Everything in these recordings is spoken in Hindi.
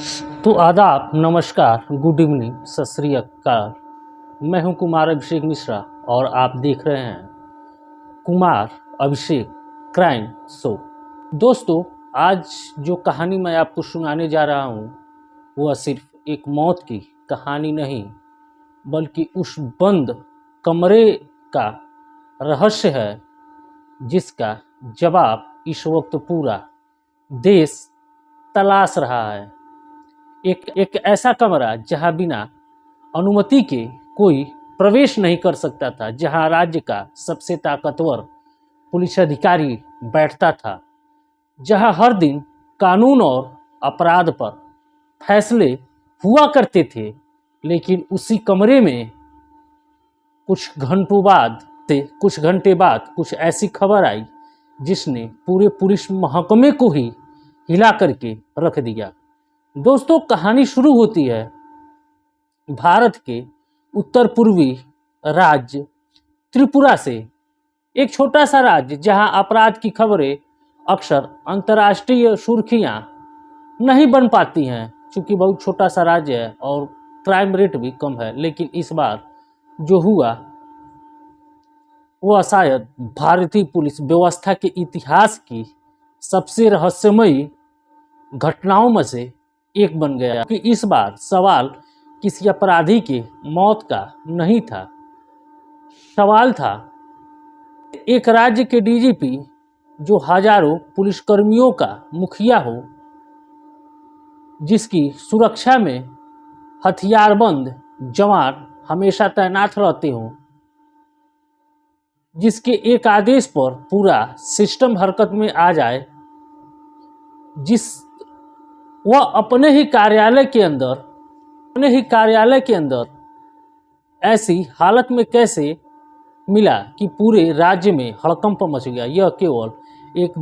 तो आदाब, नमस्कार, गुड इवनिंग, सत श्री अकाल। मैं हूं कुमार अभिषेक मिश्रा और आप देख रहे हैं कुमार अभिषेक क्राइम शो। दोस्तों, आज जो कहानी मैं आपको सुनाने जा रहा हूं वह सिर्फ एक मौत की कहानी नहीं, बल्कि उस बंद कमरे का रहस्य है जिसका जवाब इस वक्त पूरा देश तलाश रहा है। एक ऐसा कमरा जहां बिना अनुमति के कोई प्रवेश नहीं कर सकता था, जहां राज्य का सबसे ताकतवर पुलिस अधिकारी बैठता था, जहां हर दिन कानून और अपराध पर फैसले हुआ करते थे। लेकिन उसी कमरे में कुछ घंटे बाद कुछ ऐसी खबर आई जिसने पूरे पुलिस महकमे को ही हिला करके रख दिया। दोस्तों, कहानी शुरू होती है भारत के उत्तर पूर्वी राज्य त्रिपुरा से। एक छोटा सा राज्य जहां अपराध की खबरें अक्सर अंतर्राष्ट्रीय सुर्खियां नहीं बन पाती हैं, क्योंकि बहुत छोटा सा राज्य है और क्राइम रेट भी कम है। लेकिन इस बार जो हुआ वह शायद भारतीय पुलिस व्यवस्था के इतिहास की सबसे रहस्यमयी घटनाओं में से एक बन गया। कि इस बार सवाल किसी अपराधी के मौत का नहीं था, सवाल था एक राज्य के डीजीपी जो हजारों पुलिसकर्मियों का मुखिया हो, जिसकी सुरक्षा में हथियारबंद जवान हमेशा तैनात रहते हों, जिसके एक आदेश पर पूरा सिस्टम हरकत में आ जाए, वह अपने ही कार्यालय के अंदर ऐसी हालत में कैसे मिला कि पूरे राज्य में हड़कंप मच गया। यह केवल एक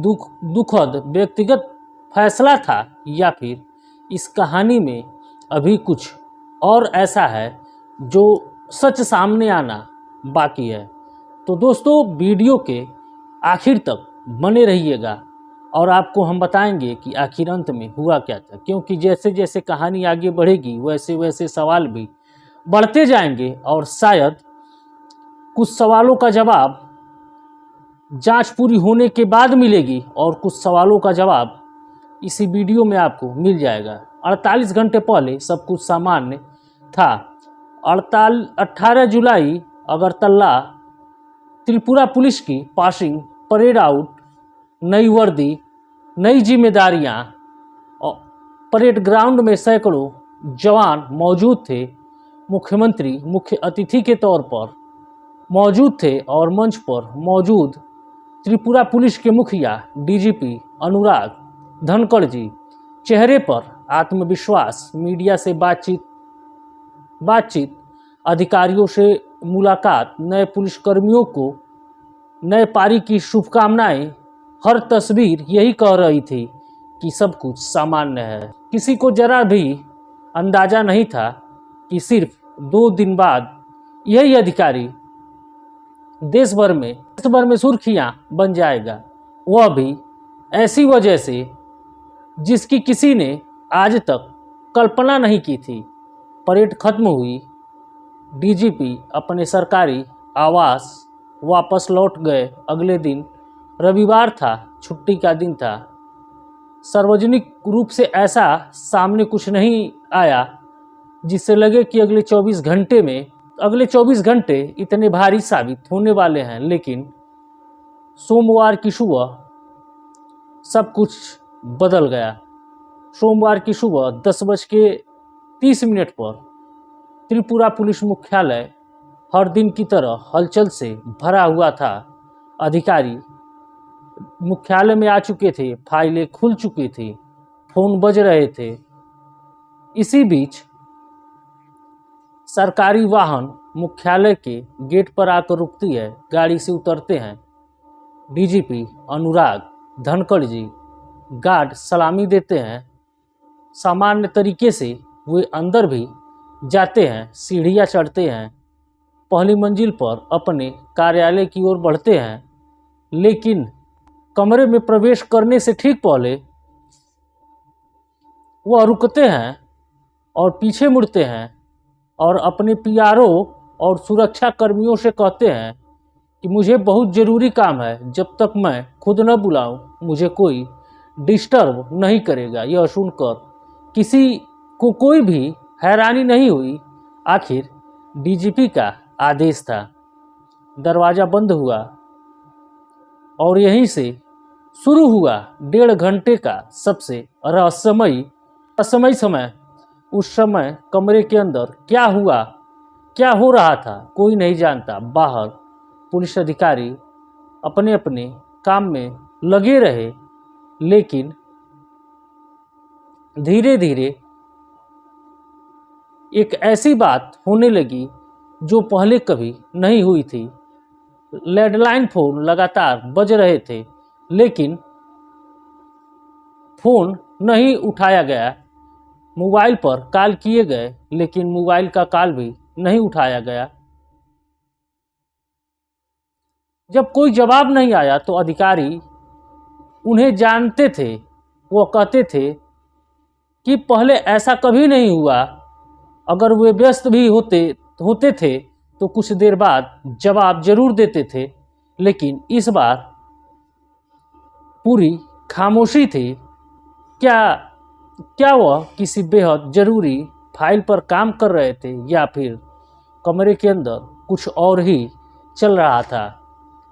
दुखद व्यक्तिगत फैसला था या फिर इस कहानी में अभी कुछ और ऐसा है जो सच सामने आना बाकी है। तो दोस्तों, वीडियो के आखिर तक बने रहिएगा और आपको हम बताएंगे कि आखिर अंत में हुआ क्या था। क्योंकि जैसे जैसे कहानी आगे बढ़ेगी वैसे वैसे सवाल भी बढ़ते जाएंगे और शायद कुछ सवालों का जवाब जांच पूरी होने के बाद मिलेगी और कुछ सवालों का जवाब इसी वीडियो में आपको मिल जाएगा। 48 घंटे पहले सब कुछ सामान्य था। 18 जुलाई अगरतला त्रिपुरा पुलिस की पासिंग परेड आउट, नई वर्दी, नई जिम्मेदारियां और परेड ग्राउंड में सैकड़ों जवान मौजूद थे। मुख्यमंत्री मुख्य अतिथि के तौर पर मौजूद थे और मंच पर मौजूद त्रिपुरा पुलिस के मुखिया डीजीपी अनुराग धनखड़ जी, चेहरे पर आत्मविश्वास, मीडिया से बातचीत, अधिकारियों से मुलाकात, नए पुलिसकर्मियों को नए पारी की शुभकामनाएं। हर तस्वीर यही कह रही थी कि सब कुछ सामान्य है। किसी को जरा भी अंदाजा नहीं था कि सिर्फ 2 दिन बाद यही अधिकारी देश भर में सुर्खियां बन जाएगा, वह भी ऐसी वजह से जिसकी किसी ने आज तक कल्पना नहीं की थी। परेड खत्म हुई, डीजीपी अपने सरकारी आवास वापस लौट गए। अगले दिन रविवार था, छुट्टी का दिन था। सार्वजनिक रूप से ऐसा सामने कुछ नहीं आया जिससे लगे कि अगले 24 घंटे इतने भारी साबित होने वाले हैं। लेकिन सोमवार की सुबह सब कुछ बदल गया। सोमवार की सुबह 10:30 पर त्रिपुरा पुलिस मुख्यालय हर दिन की तरह हलचल से भरा हुआ था। अधिकारी मुख्यालय में आ चुके थे, फाइलें खुल चुकी थी, फोन बज रहे थे। इसी बीच सरकारी वाहन मुख्यालय के गेट पर आकर रुकती है। गाड़ी से उतरते हैं डीजीपी अनुराग धनखड़ जी, गार्ड सलामी देते हैं। सामान्य तरीके से वे अंदर भी जाते हैं, सीढ़ियाँ चढ़ते हैं, पहली मंजिल पर अपने कार्यालय की ओर बढ़ते हैं। लेकिन कमरे में प्रवेश करने से ठीक पहले वह रुकते हैं और पीछे मुड़ते हैं और अपने पीआरओ और सुरक्षा कर्मियों से कहते हैं कि मुझे बहुत ज़रूरी काम है, जब तक मैं खुद न बुलाऊं मुझे कोई डिस्टर्ब नहीं करेगा। यह सुनकर किसी को कोई भी हैरानी नहीं हुई। आखिर डीजीपी का आदेश था। दरवाज़ा बंद हुआ और यहीं से शुरू हुआ 1.5 घंटे का सबसे रहस्यमय समय। उस समय कमरे के अंदर क्या हुआ, क्या हो रहा था, कोई नहीं जानता। बाहर पुलिस अधिकारी अपने अपने काम में लगे रहे, लेकिन धीरे धीरे एक ऐसी बात होने लगी जो पहले कभी नहीं हुई थी। लैंडलाइन फोन लगातार बज रहे थे, लेकिन फोन नहीं उठाया गया। मोबाइल पर कॉल किए गए, लेकिन मोबाइल का कॉल भी नहीं उठाया गया। जब कोई जवाब नहीं आया तो अधिकारी उन्हें जानते थे। वो कहते थे कि पहले ऐसा कभी नहीं हुआ। अगर वे व्यस्त भी होते थे तो कुछ देर बाद जवाब जरूर देते थे, लेकिन इस बार पूरी खामोशी थी। क्या वह किसी बेहद जरूरी फाइल पर काम कर रहे थे या फिर कमरे के अंदर कुछ और ही चल रहा था?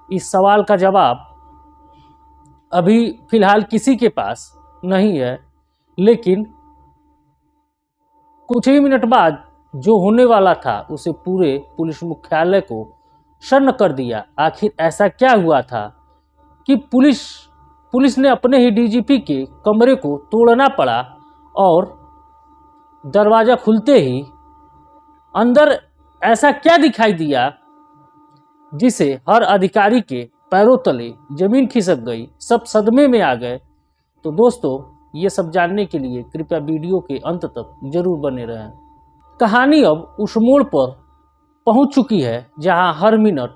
इस सवाल का जवाब अभी फिलहाल किसी के पास नहीं है, लेकिन कुछ ही मिनट बाद जो होने वाला था उसे पूरे पुलिस मुख्यालय को शन्न कर दिया। आखिर ऐसा क्या हुआ था कि पुलिस ने अपने ही डीजीपी के कमरे को तोड़ना पड़ा और दरवाज़ा खुलते ही अंदर ऐसा क्या दिखाई दिया जिसे हर अधिकारी के पैरों तले जमीन खिसक गई, सब सदमे में आ गए। तो दोस्तों, ये सब जानने के लिए कृपया वीडियो के अंत तक जरूर बने रहें। कहानी अब उस मोड़ पर पहुंच चुकी है जहां हर मिनट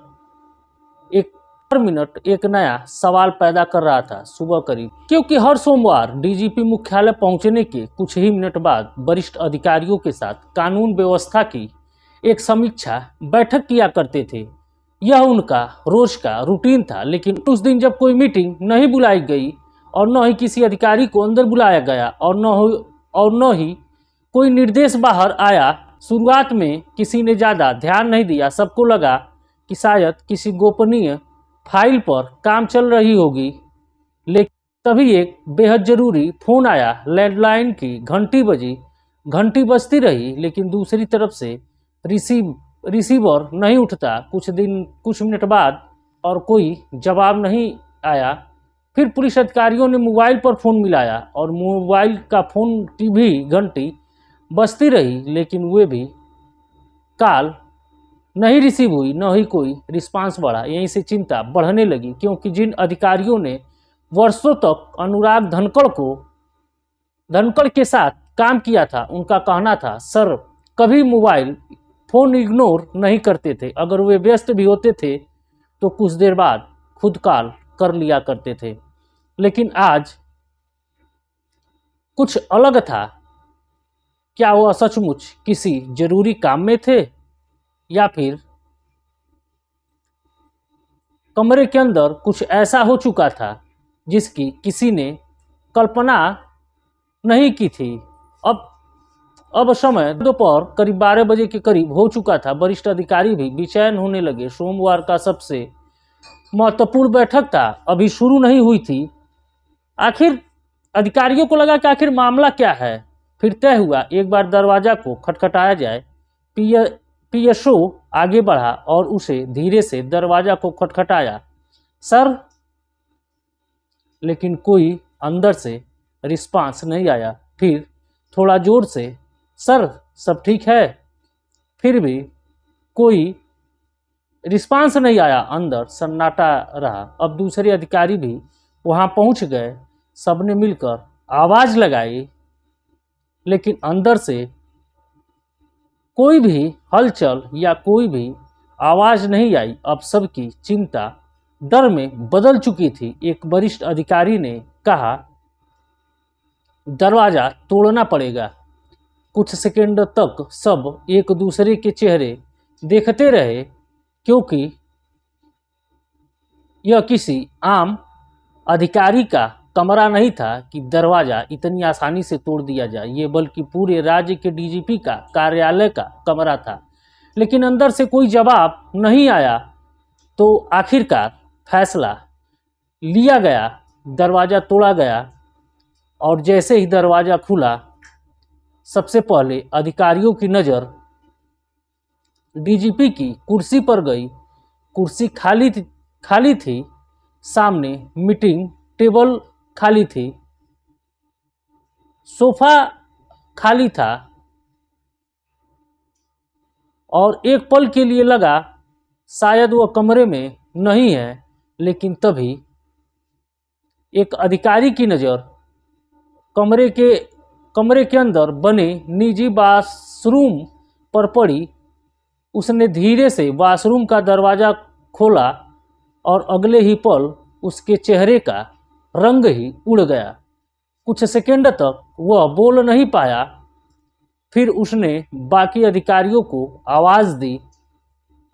एक नया सवाल पैदा कर रहा था। सुबह करीब, क्योंकि हर सोमवार डीजीपी मुख्यालय पहुंचने के कुछ ही मिनट बाद वरिष्ठ अधिकारियों के साथ कानून व्यवस्था की एक समीक्षा बैठक किया करते थे। यह उनका रोज का रूटीन था। लेकिन उस दिन जब कोई मीटिंग नहीं बुलाई गई और न ही किसी अधिकारी को अंदर बुलाया गया और न ही कोई निर्देश बाहर आया। शुरुआत में किसी ने ज़्यादा ध्यान नहीं दिया। सबको लगा कि शायद किसी गोपनीय फाइल पर काम चल रही होगी, लेकिन तभी एक बेहद ज़रूरी फ़ोन आया। लैंडलाइन की घंटी बजी, घंटी बजती रही, लेकिन दूसरी तरफ से रिसीवर नहीं उठता। कुछ मिनट बाद और कोई जवाब नहीं आया। फिर पुलिस अधिकारियों ने मोबाइल पर फ़ोन मिलाया और मोबाइल का फ़ोन की भी घंटी बजती रही, लेकिन वे भी कॉल नहीं रिसीव हुई, न ही कोई रिस्पांस बढ़ा। यहीं से चिंता बढ़ने लगी, क्योंकि जिन अधिकारियों ने वर्षों तक अनुराग धनखड़ के साथ काम किया था, उनका कहना था, सर कभी मोबाइल फ़ोन इग्नोर नहीं करते थे। अगर वे व्यस्त भी होते थे तो कुछ देर बाद खुद कॉल कर लिया करते थे। लेकिन आज कुछ अलग था। क्या वह सचमुच किसी जरूरी काम में थे या फिर कमरे के अंदर कुछ ऐसा हो चुका था जिसकी किसी ने कल्पना नहीं की थी? अब समय दोपहर करीब 12 बजे के करीब हो चुका था। वरिष्ठ अधिकारी भी बेचैन होने लगे। सोमवार का सबसे महत्वपूर्ण बैठक था, अभी शुरू नहीं हुई थी। आखिर अधिकारियों को लगा कि आखिर मामला क्या है। फिर तय हुआ एक बार दरवाज़ा को खटखटाया जाए। पीएसओ आगे बढ़ा और उसे धीरे से दरवाज़ा को खटखटाया। सर, लेकिन कोई अंदर से रिस्पांस नहीं आया। फिर थोड़ा जोर से, सर सब ठीक है। फिर भी कोई रिस्पांस नहीं आया। अंदर सन्नाटा रहा। अब दूसरे अधिकारी भी वहां पहुंच गए। सबने मिलकर आवाज़ लगाई, लेकिन अंदर से कोई भी हलचल या कोई भी आवाज़ नहीं आई। अब सबकी चिंता डर में बदल चुकी थी। एक वरिष्ठ अधिकारी ने कहा, दरवाज़ा तोड़ना पड़ेगा। कुछ सेकंड तक सब एक दूसरे के चेहरे देखते रहे, क्योंकि यह किसी आम अधिकारी का कमरा नहीं था कि दरवाज़ा इतनी आसानी से तोड़ दिया जाए, ये बल्कि पूरे राज्य के डीजीपी का कार्यालय का कमरा था। लेकिन अंदर से कोई जवाब नहीं आया, तो आखिरकार फैसला लिया गया, दरवाज़ा तोड़ा गया। और जैसे ही दरवाज़ा खुला, सबसे पहले अधिकारियों की नज़र डीजीपी की कुर्सी पर गई। कुर्सी खाली थी, सामने मीटिंग टेबल खाली थी, सोफा खाली था, और एक पल के लिए लगा शायद वह कमरे में नहीं है। लेकिन तभी एक अधिकारी की नज़र कमरे के अंदर बने निजी वॉशरूम पर पड़ी। उसने धीरे से वॉशरूम का दरवाज़ा खोला और अगले ही पल उसके चेहरे का रंग ही उड़ गया। कुछ सेकंड तक वह बोल नहीं पाया। फिर उसने बाकी अधिकारियों को आवाज़ दी।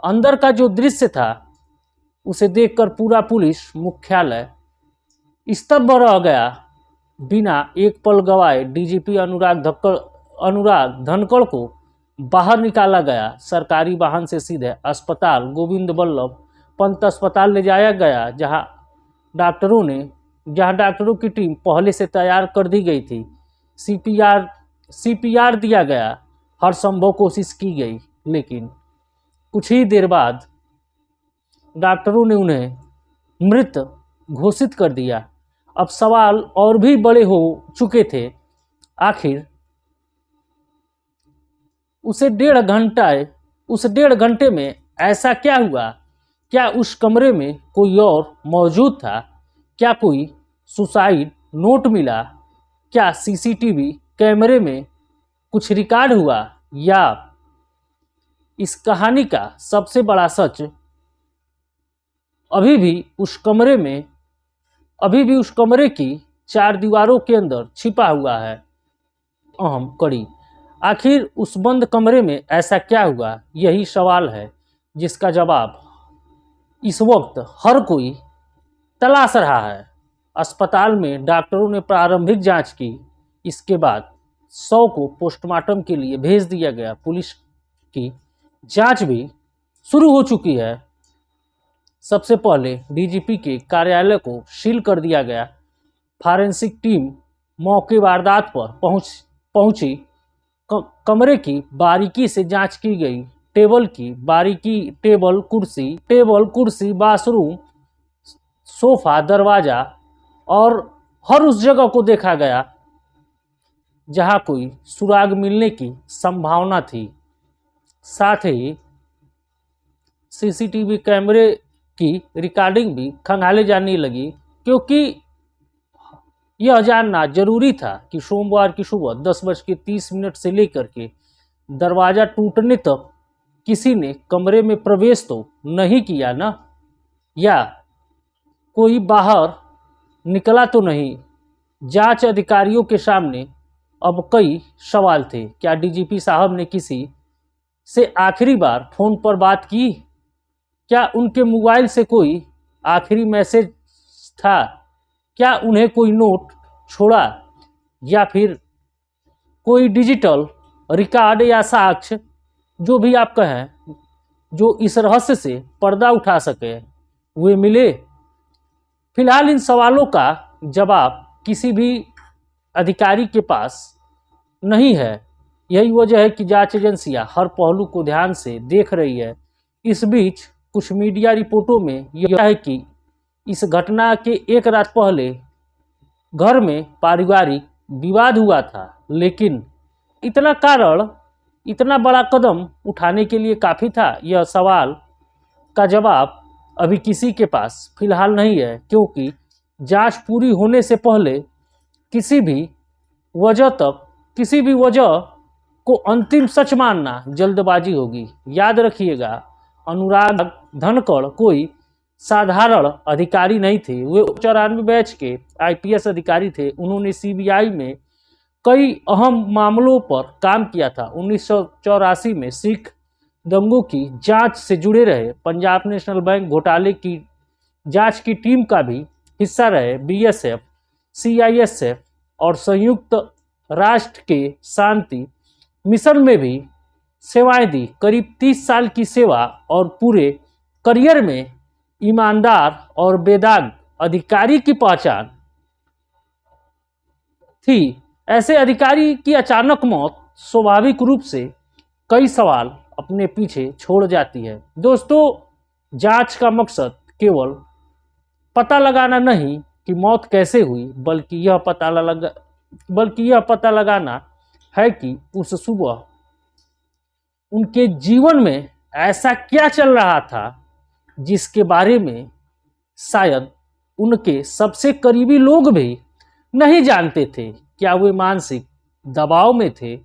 अंदर का जो दृश्य था उसे देखकर पूरा पुलिस मुख्यालय स्तब्ध रह गया। बिना एक पल गवाए डीजीपी अनुराग धनखड़ को बाहर निकाला गया। सरकारी वाहन से सीधे अस्पताल गोविंद बल्लभ पंत अस्पताल ले जाया गया, जहां डॉक्टरों की टीम पहले से तैयार कर दी गई थी। सीपीआर दिया गया, हर संभव कोशिश की गई, लेकिन कुछ ही देर बाद डॉक्टरों ने उन्हें मृत घोषित कर दिया। अब सवाल और भी बड़े हो चुके थे। आखिर उस डेढ़ घंटे में ऐसा क्या हुआ? क्या उस कमरे में कोई और मौजूद था? क्या कोई सुसाइड नोट मिला? क्या सीसीटीवी कैमरे में कुछ रिकॉर्ड हुआ? या इस कहानी का सबसे बड़ा सच अभी भी उस कमरे की चार दीवारों के अंदर छिपा हुआ है? अहम कड़ी, आखिर उस बंद कमरे में ऐसा क्या हुआ? यही सवाल है जिसका जवाब इस वक्त हर कोई तलाश रहा है। अस्पताल में डॉक्टरों ने प्रारंभिक जांच की। इसके बाद शव को पोस्टमार्टम के लिए भेज दिया गया। पुलिस की जांच भी शुरू हो चुकी है। सबसे पहले डीजीपी के कार्यालय को सील कर दिया गया। फॉरेंसिक टीम मौके वारदात पर पहुंची। कमरे की बारीकी से जांच की गई। टेबल, कुर्सी, बाथरूम, सोफा, दरवाजा और हर उस जगह को देखा गया जहां कोई सुराग मिलने की संभावना थी। साथ ही सीसीटीवी कैमरे की रिकॉर्डिंग भी खंगाले जाने लगी, क्योंकि यह जानना जरूरी था कि सोमवार की सुबह 10:30 से लेकर के दरवाज़ा टूटने तक किसी ने कमरे में प्रवेश तो नहीं किया ना, या कोई बाहर निकला तो नहीं। जांच अधिकारियों के सामने अब कई सवाल थे। क्या डीजीपी साहब ने किसी से आखिरी बार फोन पर बात की? क्या उनके मोबाइल से कोई आखिरी मैसेज था? क्या उन्हें कोई नोट छोड़ा, या फिर कोई डिजिटल रिकॉर्ड या साक्ष्य, जो भी आप कहें, जो इस रहस्य से पर्दा उठा सके, वे मिले? फिलहाल इन सवालों का जवाब किसी भी अधिकारी के पास नहीं है। यही वजह है कि जांच एजेंसियां हर पहलू को ध्यान से देख रही है। इस बीच कुछ मीडिया रिपोर्टों में यह है कि इस घटना के एक रात पहले घर में पारिवारिक विवाद हुआ था, लेकिन इतना बड़ा कदम उठाने के लिए काफ़ी था? यह सवाल का जवाब अभी किसी के पास फिलहाल नहीं है, क्योंकि जांच पूरी होने से पहले किसी भी वजह को अंतिम सच मानना जल्दबाजी होगी। याद रखिएगा, अनुराग धनखड़ कोई साधारण अधिकारी नहीं थे। वे 94 बैच के आईपीएस अधिकारी थे। उन्होंने सीबीआई में कई अहम मामलों पर काम किया था। 1984 में सिख दंगों की जांच से जुड़े रहे। पंजाब नेशनल बैंक घोटाले की जांच की टीम का भी हिस्सा रहे। बीएसएफ, सीआईएसएफ और संयुक्त राष्ट्र के शांति मिशन में भी सेवाएं दी। करीब 30 साल की सेवा और पूरे करियर में ईमानदार और बेदाग अधिकारी की पहचान थी। ऐसे अधिकारी की अचानक मौत स्वाभाविक रूप से कई सवाल अपने पीछे छोड़ जाती है। दोस्तों, जांच का मकसद केवल पता लगाना नहीं कि मौत कैसे हुई, बल्कि यह पता लगाना है कि उस सुबह उनके जीवन में ऐसा क्या चल रहा था जिसके बारे में शायद उनके सबसे करीबी लोग भी नहीं जानते थे। क्या वे मानसिक दबाव में थे?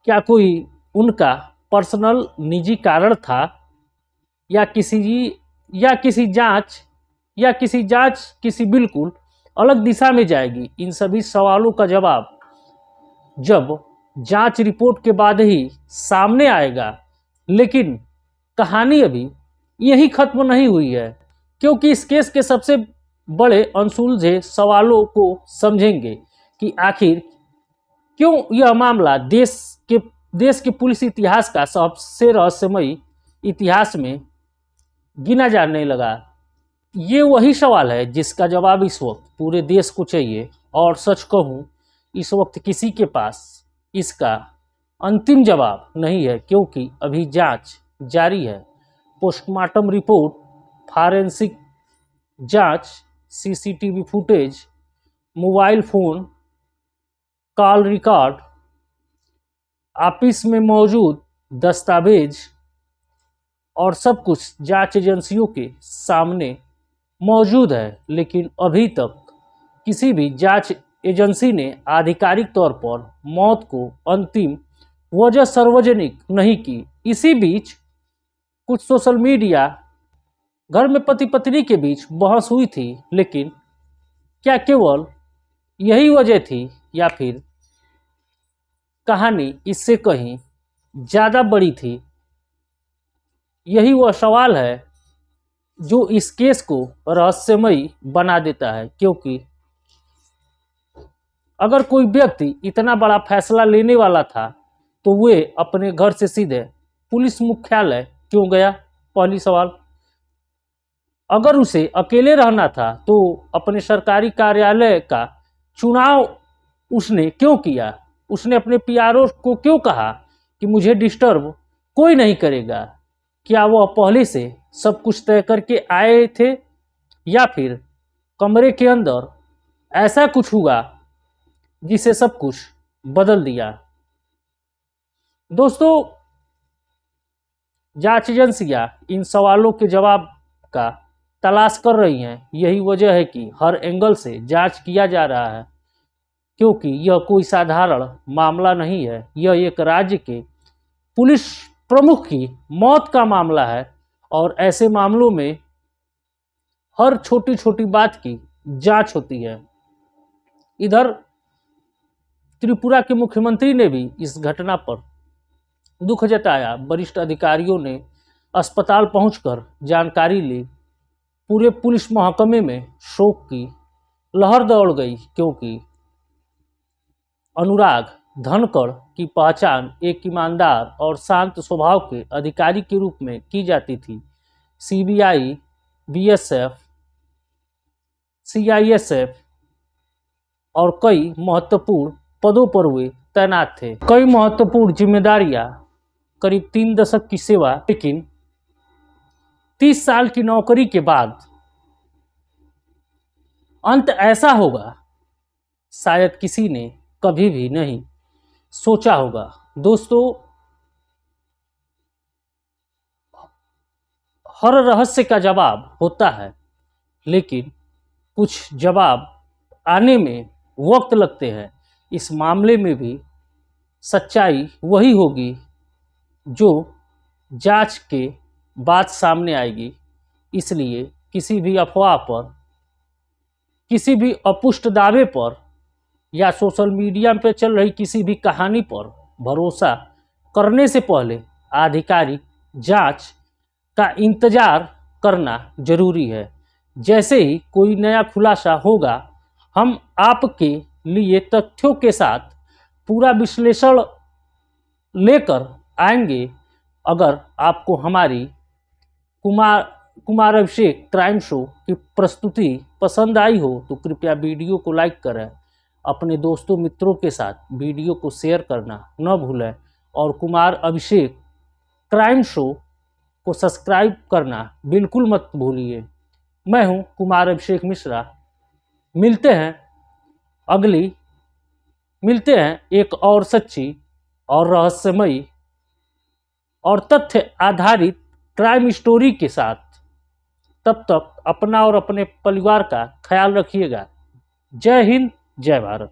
क्या कोई उनका पर्सनल निजी कारण था? या किसी जांच किसी बिल्कुल अलग दिशा में जाएगी? इन सभी सवालों का जवाब जब जांच रिपोर्ट के बाद ही सामने आएगा। लेकिन कहानी अभी यही खत्म नहीं हुई है, क्योंकि इस केस के सबसे बड़े अनसुलझे सवालों को समझेंगे कि आखिर क्यों यह मामला देश के पुलिस इतिहास का सबसे रहस्यमयी इतिहास में गिना जाने लगा। ये वही सवाल है जिसका जवाब इस वक्त पूरे देश को चाहिए, और सच कहूँ इस वक्त किसी के पास इसका अंतिम जवाब नहीं है, क्योंकि अभी जांच जारी है। पोस्टमार्टम रिपोर्ट, फॉरेंसिक जांच, CCTV footage, mobile phone call record, office में मौजूद दस्तावेज और सब कुछ जांच एजेंसियों के सामने मौजूद है। लेकिन अभी तक किसी भी जांच एजेंसी ने आधिकारिक तौर पर मौत को अंतिम वजह सार्वजनिक नहीं की। इसी बीच कुछ सोशल मीडिया घर में पति पत्नी के बीच बहस हुई थी, लेकिन क्या केवल यही वजह थी या फिर कहानी इससे कहीं ज़्यादा बड़ी थी? यही वह सवाल है जो इस केस को रहस्यमयी बना देता है, क्योंकि अगर कोई व्यक्ति इतना बड़ा फैसला लेने वाला था तो वे अपने घर से सीधे पुलिस मुख्यालय क्यों गया? पहली सवाल। अगर उसे अकेले रहना था तो अपने सरकारी कार्यालय का चुनाव उसने क्यों किया? उसने अपने पीआरओ को क्यों कहा कि मुझे डिस्टर्ब कोई नहीं करेगा? क्या वह पहले से सब कुछ तय करके आए थे, या फिर कमरे के अंदर ऐसा कुछ हुआ जिसे सब कुछ बदल दिया? दोस्तों, जांच एजेंसियां इन सवालों के जवाब का तलाश कर रही हैं। यही वजह है कि हर एंगल से जांच किया जा रहा है, क्योंकि यह कोई साधारण मामला नहीं है। यह एक राज्य के पुलिस प्रमुख की मौत का मामला है, और ऐसे मामलों में हर छोटी छोटी बात की जांच होती है। इधर त्रिपुरा के मुख्यमंत्री ने भी इस घटना पर दुख जताया। वरिष्ठ अधिकारियों ने अस्पताल पहुंचकर जानकारी ली। पूरे पुलिस महकमे में शोक की लहर दौड़ गई, क्योंकि अनुराग धनखड़ की पहचान एक ईमानदार और शांत स्वभाव के अधिकारी के रूप में की जाती थी। सीबीआई, बीएसएफ, सीआईएसएफ और कई महत्वपूर्ण पदों पर वे तैनात थे। कई महत्वपूर्ण जिम्मेदारियां, करीब 3 दशक की सेवा, लेकिन 30 साल की नौकरी के बाद अंत ऐसा होगा शायद किसी ने कभी भी नहीं सोचा होगा। दोस्तों, हर रहस्य का जवाब होता है, लेकिन कुछ जवाब आने में वक्त लगते हैं। इस मामले में भी सच्चाई वही होगी जो जांच के बाद सामने आएगी। इसलिए किसी भी अफवाह पर, किसी भी अपुष्ट दावे पर या सोशल मीडिया पे चल रही किसी भी कहानी पर भरोसा करने से पहले आधिकारिक जांच का इंतजार करना जरूरी है। जैसे ही कोई नया खुलासा होगा, हम आपके लिए तथ्यों के साथ पूरा विश्लेषण लेकर आएंगे। अगर आपको हमारी कुमार अभिषेक क्राइम शो की प्रस्तुति पसंद आई हो तो कृपया वीडियो को लाइक करें, अपने दोस्तों मित्रों के साथ वीडियो को शेयर करना न भूलें और कुमार अभिषेक क्राइम शो को सब्सक्राइब करना बिल्कुल मत भूलिए। मैं हूं कुमार अभिषेक मिश्रा। मिलते हैं एक और सच्ची और रहस्यमयी और तथ्य आधारित क्राइम स्टोरी के साथ। तब तक अपना और अपने परिवार का ख्याल रखिएगा। जय हिंद, जय भारत।